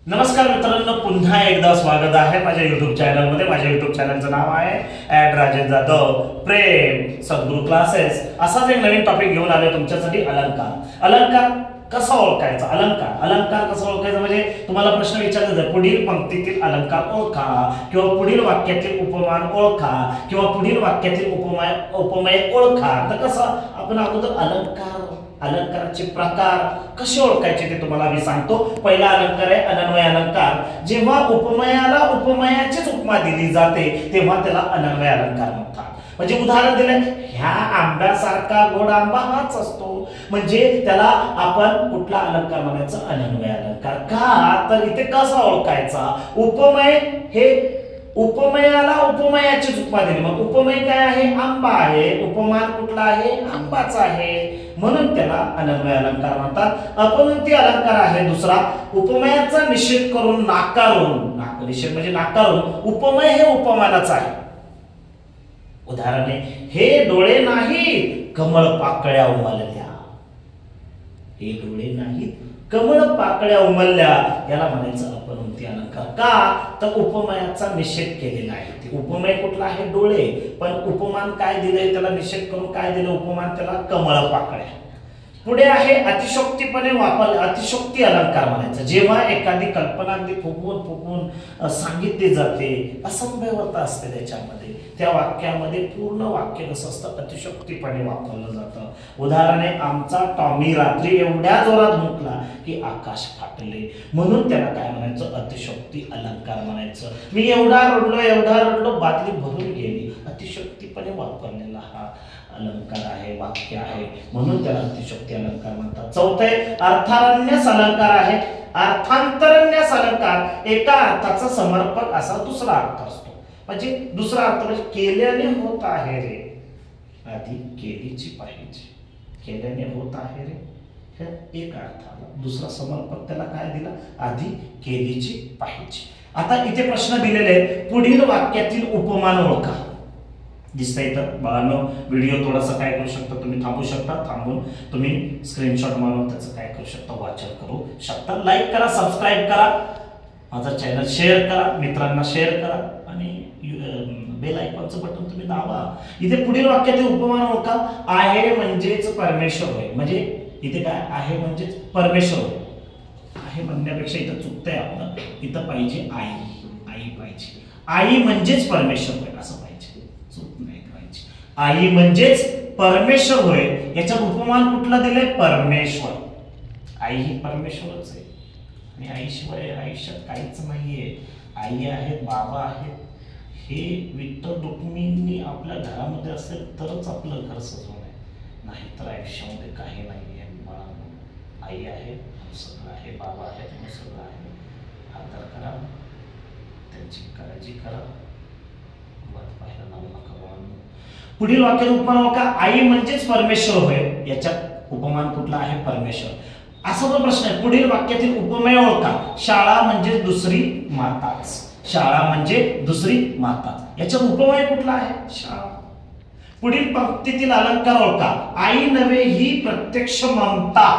नमस्कार मित्रांनो, पुन्हा एकदा स्वागत आहे माझ्या युट्यूब चॅनलमध्ये। माझ्या युट्यूब चॅनलचं नाव आहे @राजेश जाधव प्रेम सद्गुरू क्लासेस। असाच एक नवीन टॉपिक घेऊन आलोय तुमच्यासाठी, अलंकार। अलंकार कसा ओळखायचा? अलंकार कसा ओळखायचा म्हणजे तुम्हाला प्रश्न विचारला जाईल, पुढील पंक्तीतील अलंकार ओळखा, किंवा पुढील वाक्यातील उपमान ओळखा, किंवा पुढील वाक्यातील उपमेय ओळखा। तर कसं आपण अगोदर अलंकाराचे प्रकार कसे ओळखायचे ते तुम्हाला मी सांगतो। पहिला अलंकार आहे अनन्वय अलंकार। जेव्हा उपमेयाला उपमेयाचीच उपमा दिली जाते तेव्हा त्याला अनन्वय अलंकार म्हणतात। म्हणजे उदाहरण दिलं, ह्या आंब्यासारखा गोड आंबा हाच असतो, म्हणजे त्याला आपण कुठला अलंकार म्हणायचं? अनन्वय अलंकार। का तर इथे कसा ओळखायचा? उपमेय हे उपमेयाला उपमेयाचीच उपमा दिली, मग उपमेय काय आहे? आंबा आहे, उपमान कुठला आहे? आंबाचा आहे, म्हणून त्याला अनन्वय अलंकार म्हणतात। अपवृत्ती अलंकार आहे दुसरा, उपमेयाचा निषेध करून निषेध म्हणजे नाकारून उपमेय हे उपमानाचं आहे। उदाहरणे, हे डोळे नाहीत कमळ पाकळ्या उमलल्या, हे डोळे नाहीत कमळ पाकळ्या उमलल्या, याला म्हणायचं अपवृत्ती अलंकार। का तर उपमेयाचा निषेध केलेला आहे। ते उपमेय कुठला आहे? डोळे, पण उपमान काय दिले? त्याला निषेध करून काय दिलं? उपमान त्याला कमळ पाकळ्या। पुढे आहे अतिशयोक्तीपणे अतिशयोक्ती अलंकार म्हणायचं। जेव्हा एखादी कल्पना अगदी फुगवून सांगितली जाते, असंभवता असते त्याच्यामध्ये, त्या वाक्यामध्ये पूर्ण वाक्य कसं असतं? अतिशयोक्तीपणे वापरलं जातं। उदाहरण आहे, आमचा टॉमी रात्री एवढ्या जोरात हुंकला की आकाश फाटले, म्हणून त्याला काय म्हणायचं? अतिशयोक्ती अलंकार म्हणायचं। मी एवढा रडलो बादली भरून गेली, अतिशयोक्तीपणे वापरलेला हा अलंकार आहे, वाक्य आहे, म्हणून त्याला अतिशयोक्ती अलंकार म्हणतात। चौथे अर्थारण्यस अलंकार आहे। अर्थांतरण्यस अलंकार एका अर्थाचा समर्पक असा दुसरा अर्थ असतो। म्हणजे दुसरा अर्थ म्हणजे केल्याने होत आहे रे, आधी केलीची पाहिजे, केल्याने होत आहे रे, हे एक अर्थाला दुसरा समर्पक त्याला काय दिला? आधी केलीची पाहिजे। आता इथे प्रश्न दिलेले आहे, पुढील वाक्यातील उपमान ओळखा। दिसतंय तर बाळांनो, व्हिडिओ थोडासा काय करू शकता तुम्ही, थांबू शकता, थांबून तुम्ही स्क्रीनशॉट मारून त्याचं काय करू शकता? वाचन करू शकता। लाईक करा, सबस्क्राईब करा, माझा चॅनल शेअर करा, मित्रांना शेअर करा, आणि बेल आयकॉनचं बटन तुम्ही दाबा। इथे पुढील वाक्यातील उपमान ओळखा। आहे म्हणजेच परमेश्वर होय, म्हणजे इथे काय आहे? म्हणजेच परमेश्वर होय। आहे म्हणण्यापेक्षा इथं चुकतंय आपलं, इथं पाहिजे आई पाहिजे। आई म्हणजेच परमेश्वर होय असं पाहिजे, चूक नाही करायची। आई म्हणजेच परमेश्वर होय, याच्यात उपमान कुठला दिलाय? परमेश्वर। आई ही परमेश्वरच आहे, आणि आईशिवाय आयुष्यात काहीच नाहीये। आई आहे, बाबा आहे, हे विठ्ठल रुक्मिणी आपल्या घरामध्ये असेल तरच आपलं घर सजवण आहे, नाहीतर आयुष्यामध्ये काही नाहीये। बाळांनो, आई आहे, सगळं आहे, बाबा आहे, सगळं आहे, आदर करा, त्यांची काळजी करा, पाहायला लावू नका। पुढील वाक्यात उपमान का? आई म्हणजेच परमेश्वर होय, याच्यात उपमान कुठला आहे? परमेश्वर। असा तो प्रश्न आहे, पुढील वाक्यातील उपमेय ओळखा। शाळा म्हणजे दुसरी माताच, शाळा म्हणजे दुसरी माताच, याच्यात उपमेय कुठला आहे? शाळा। पुढील पंक्तीतील अलंकार ओळखा। आई नव्हे ही प्रत्यक्ष ममता,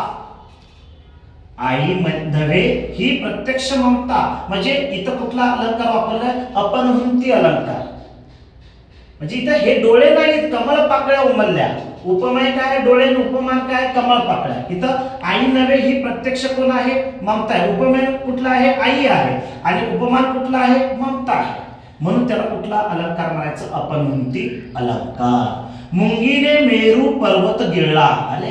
आई नव्हे ही प्रत्यक्ष ममता, म्हणजे इथं कुठला अलंकार वापरलाय? अपवृत्ती अलंकार। म्हणजे इथं हे डोळे नाहीत कमळ पाकळ्या उमलल्या, उपमेय काय? डोळे, उपमान काय? कमळ पाकळ्या। इथं आई नव्हे ही प्रत्यक्ष कोण आहे? ममता आहे। उपमेय कुठला आहे? आई आहे, आणि उपमान कुठला आहे? ममता आहे, म्हणून त्याला कुठला अलंकार म्हणायचं? अपवृत्ती अलंकार। मुंगीने मेरू पर्वत गिळला, आले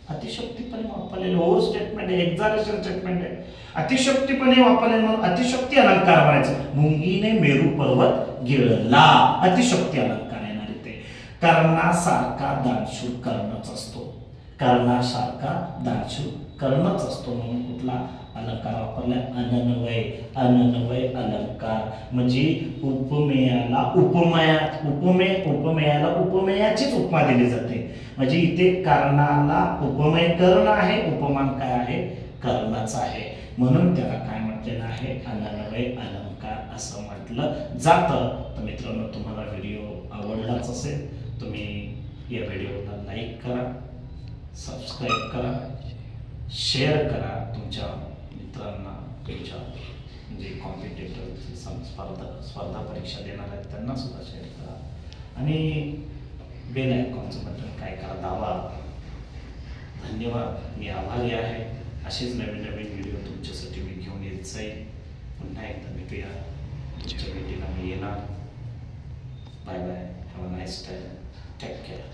अतिशयोक्तीपणे वापरलेलं ओव्हर स्टेटमेंट आहे, एक्झॅजरेशन स्टेटमेंट आहे, अतिशयोक्तीपणे वापरलेलं म्हणून अतिशयोक्ती अलंकार म्हणायचं। मुंगीने मेरू पर्वत गिळला, अतिशयोक्ती अलंकार येणार इथे। कर्णासारखा दानशूर कर्णच असतो, कर्णासारखा दानशूर कर्णच असतो, म्हणून कुठला अलंकार वापरलाय? अनन्वय अलंकार। म्हणजे उपमेयाला उपमेयाचीच उपमा दिली जाते, म्हणजे इथे कर्णाला उपमेय कर्ण आहे, उपमान काय आहे? कर्णच आहे, म्हणून त्याला काय म्हटलेलं आहे? अनन्वय अलंकार असं म्हटलं जातं। तर मित्रांनो, तुम्हाला व्हिडिओ आवडलाच असेल, तुम्ही या व्हिडिओला लाईक करा, सबस्क्राईब करा, शेअर करा तुमच्या मित्रांना, तुमच्या जे कॉम्पिटेटिव्ह स्पर्धा परीक्षा देणार आहेत त्यांना सुद्धा शेअर करा आणि बेल आयकॉनचं बटन काय करा दाबा. धन्यवाद. मी आभारी आहे. असेच नवीन नवीन व्हिडिओ तुमच्यासाठी मी घेऊन येत जाईल. पुन्हा एकदा भेटूया. तुमच्या भेटीला मी येणार. Bye bye. Have a nice time. Take care.